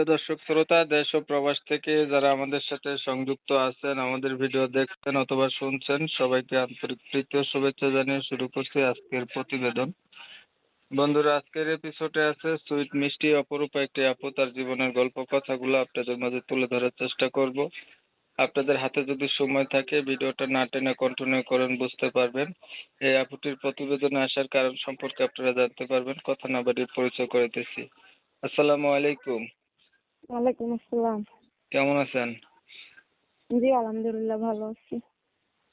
দর্শক শ্রোতা দেশ ও প্রবাস থেকে যারা আমাদের সাথে সংযুক্ত আছেন, আমাদের ভিডিও দেখছেন অথবা শুনছেন, সবাইকে আন্তরিক প্রীতি ও শুভেচ্ছা জানিয়ে শুরু করছি আজকের প্রতিবেদন। বন্ধুরা, আজকের এপিসোডে আছে সুইট মিষ্টি অপরূপা একটি আপু তার জীবনের গল্প কথাগুলো আপনাদের মাঝে তুলে ধরার চেষ্টা করব। আপনাদের হাতে যদি সময় থাকে ভিডিওটা না টেনে কন্টিনিউ করেন, বুঝতে পারবেন। এই আপুটির প্রতিবেদনে আসার কারণ সম্পর্কে আপনারা জানতে পারবেন। কথা না বাড়িয়ে পরিচয় করে দিচ্ছি। আসসালামু আলাইকুম। ওয়ালাইকুম আসসালাম। কেমন আছেন? জি, আলহামদুলিল্লাহ ভালো আছি।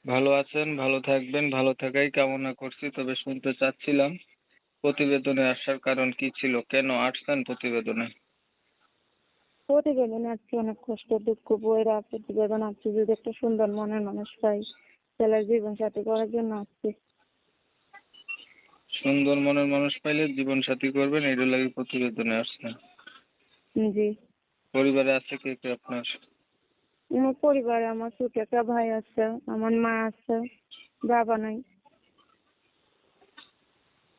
ভালো আছেন, ভালো থাকবেন, ভালো থাকাই কামনা করছি। তবে শুনতে চাচ্ছিলাম প্রতিবেদনে আসার কারণ কি ছিল? কেন আসছেন প্রতিবেদনে? প্রতিবেদন আজকে অনেক কষ্ট দুঃখ বইরা প্রতিবেদন আসছি যদি একটা সুন্দর মনের মানুষ পাই ছেলের জীবন সাথী করার জন্য আসছি। সুন্দর মনের মানুষ পাইলে জীবন সাথী করবেন, এটার লাগি প্রতিবেদনে আসছেন। জি, পরিবারে আছে কে কে আপনার? আমার পরিবারে আমার ছোট একটা ভাই আছে, আমার মা আছে, বাবা নাই।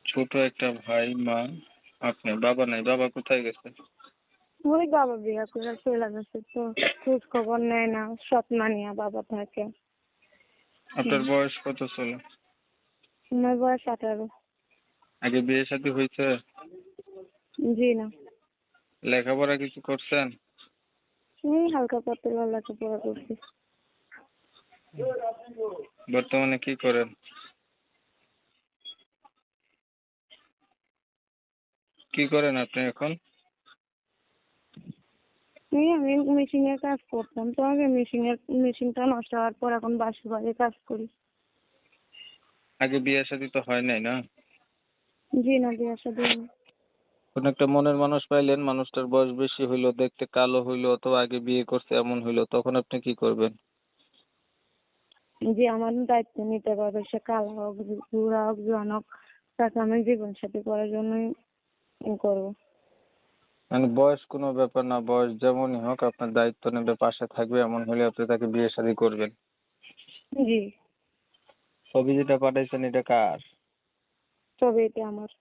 ছোট একটা ভাই, মা, আপনি। বাবা নাই? বাবা কোথায় গেছে? ওই বাবা বিয়ে করে চলে গেছে, তো খোঁজ খবর নেয় না, স্বপ্ন নিয়ে বাবা থাকে। আপনার বয়স কত ছিল? আমার বয়স 18। আগে বিয়ে শাদী হয়েছে? জি না, লেখাপড়া কিছু করছেন? এই হালকা পাতলা লেখাপড়া করছি। বর্তমানে কি করেন? কি করেন আপনি এখন? এই আমি মেশিনের কাজ করতাম, তো আগে মেশিনটা নষ্ট হওয়ার পর এখন বাসা বাড়ির কাজ করি। আগে বিয়ে শাদী তো হয় নাই, না? জি না, বিয়ে শাদী হয়নি। কোন একটা মনের মানুষ পাইলেন, মানুষটার বয়স বেশি হইলো, দেখতে কালো হইলো, অথবা আগে বিয়ে করছে এমন হইলো, তখন আপনি কি করবেন? জি, আমার দায়িত্ব নিতে পারবে, সে কালো হোক বুড়া হোক জোয়ান হোক, তাকে আমি জীবন সাথী করার জন্যই করবো। মানে বয়স কোনো ব্যাপার না, বয়স যেমনই হোক আপনার দায়িত্ব নেবে, পাশে থাকবে, এমন হলে আপনি তাকে বিয়ে শাদী করবেন। জি, ছবি যেটা পাঠাইছেন এটা কার? তবে এটা আমার।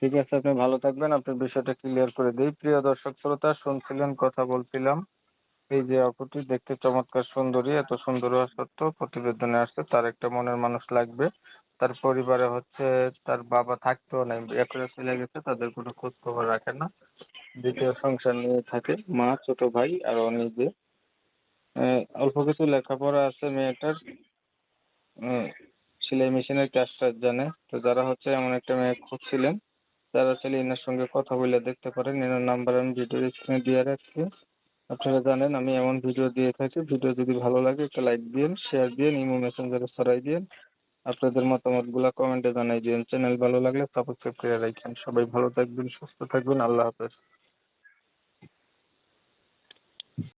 ঠিক আছে, আপনি ভালো থাকবেন। আপনার বিষয়টা ক্লিয়ার করে দিই। প্রিয় দর্শক শ্রোতা, শুনছিলেন, কথা বলছিলাম। এই যে অপরটি দেখতে চমৎকার সুন্দরী, এত সুন্দর হওয়া সত্ত্বেও প্রতিবেদনে আসছে তার একটা মনের মানুষ লাগবে। তার পরিবারে হচ্ছে তার বাবা থাকতেও নাই, একরে চলে গেছে, তাদের কোনো খোঁজ খবর রাখে না। দ্বিতীয় সংসার নিয়ে থাকে, মা, ছোট ভাই আর ও নিজে। অল্প কিছু লেখাপড়া আছে মেয়েটার। উম, সেলাই মেশিনের কাজ টাজ জানে। তো যারা হচ্ছে এমন একটা মেয়ে খুঁজছিলেন, তারা চাইলে এনার সঙ্গে কথা বলে দেখতে পারেন। এনার নাম্বার আমি ভিডিওর স্ক্রিনে দিয়ে রাখছি। আপনারা জানেন আমি এমন ভিডিও দিয়ে থাকি। ভিডিও যদি ভালো লাগে একটা লাইক দিন, শেয়ার দিন, ইমো মেসেঞ্জারে ছড়াই দিন। আপনাদের মতামত গুলা কমেন্টে জানাই দিন। চ্যানেল ভালো লাগলে সাবস্ক্রাইব করে রাখেন। সবাই ভালো থাকবেন, সুস্থ থাকবেন। আল্লাহ হাফেজ।